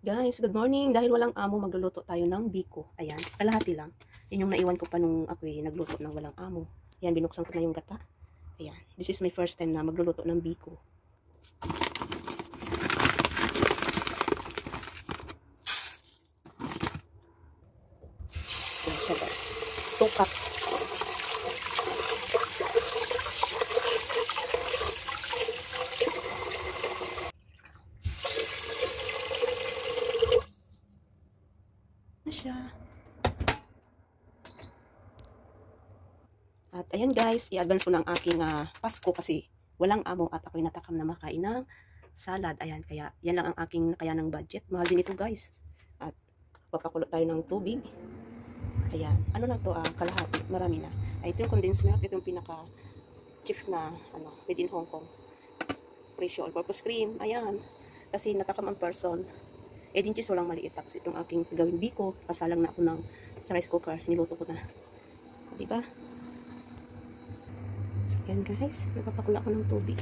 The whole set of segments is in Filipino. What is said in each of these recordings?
Guys, good morning. Dahil walang amo, magluluto tayo ng biko. Ayan, kalahati lang. Yan yung naiwan ko pa nung ako'y nagluto ng walang amo. Ayan, binuksan ko na yung gata. Ayan, this is my first time na magluluto ng biko. Ayan siya guys. 2 cups. Na siya. At ayan guys, i-advance ko ng aking Pasko kasi walang amo at ako'y natakam na makain ng salad. Ayan, kaya yan lang ang aking nakayanang budget. Mahal din ito guys. At papakulo tayo ng tubig. Ayan, ano lang to, kalahati, marami na. Ay, ito yung condensed milk, ito yung pinaka cheap na, made in Hong Kong. Presyo all-purpose cream, ayan. Kasi natakam ang person. Din cheese, walang maliit. Tapos itong aking gawing biko, kasalang na ako sa rice cooker, niluto ko na. Diba? So, yan guys, nagpapakula ako ng tubig.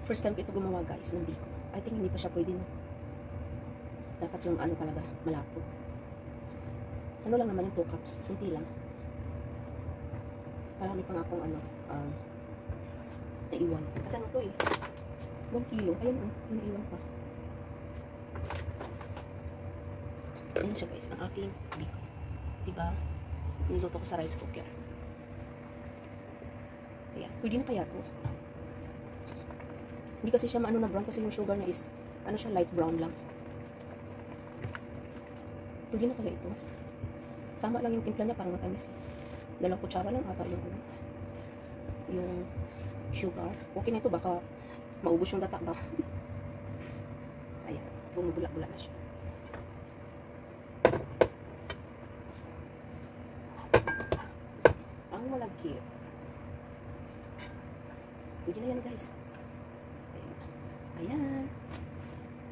First time ko ito gumawa guys ng biko. I think hindi pa siya pwede, no? Dapat yung ano talaga, malapot. Ano lang naman yung 2 cups, kunti lang. Marami pang akong ano, naiwan. Kasi ano to eh, 1 kilo. Ayun oh, naiwan pa. Ayun siya guys, ang aking biko. Diba? Niluto ko sa rice cooker. Ayan, pwede na kaya to. Hindi kasi siya maano na brown kasi yung sugar niya is, ano siya, light brown lang. Pwede na kaya ito. Tama lang yung timpla niya, parang matamis. 2 kutsara lang ata yung sugar. Okay na ito, baka maubos yung data ba. Ayan, bumubula-bula na siya. Ang malagkit. Pwede na yan guys. Ayan.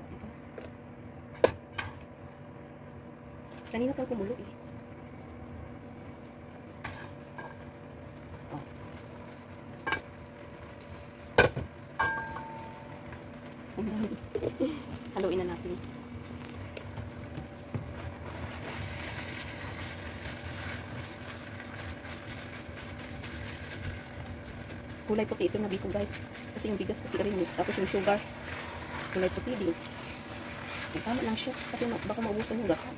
Diba? Kanina pang kumulo eh. Oh. Ang dami. Haluin na natin. Kulay puti ito na biko guys. Kasi yung bigas puti rin. Tapos yung sugar. Kulay puti din. Ay, tama lang siya. Kasi baka maubusan yung gata.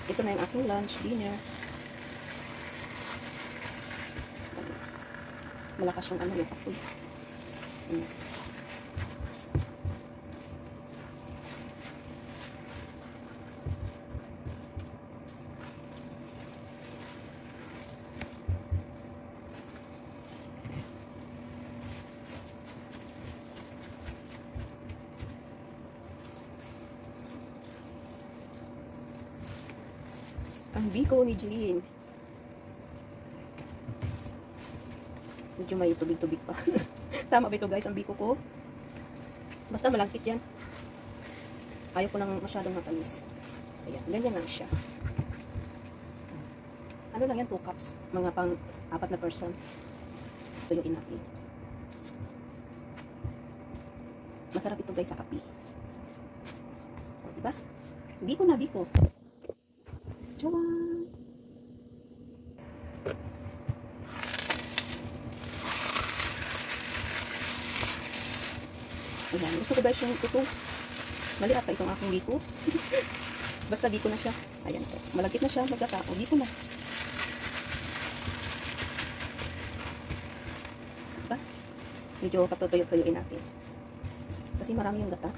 Ito na yung aking lunch, dinner. Malakas yung ano yung apoy. Ang biko ni Jeline. Medyo may tubig-tubig pa. Tama ba ito guys, ang biko ko? Basta malangkit yan. Ayaw ko nang masyadong matamis. Ayan, ganyan lang siya. Ano lang yan, 2 cups. Mga pang 4 na person. Tuyuin natin. Masarap ito guys sa kape. O, diba? Biko na, biko. Tchawan! Ayan, gusto ko guys yung ito. Mali ata itong aking biko. Basta biko na siya. Ayan ito. Malagkit na siya, magkaka. O, biko na. Diba? Medyo patutuyo-tuyuin natin. Kasi marami yung gata.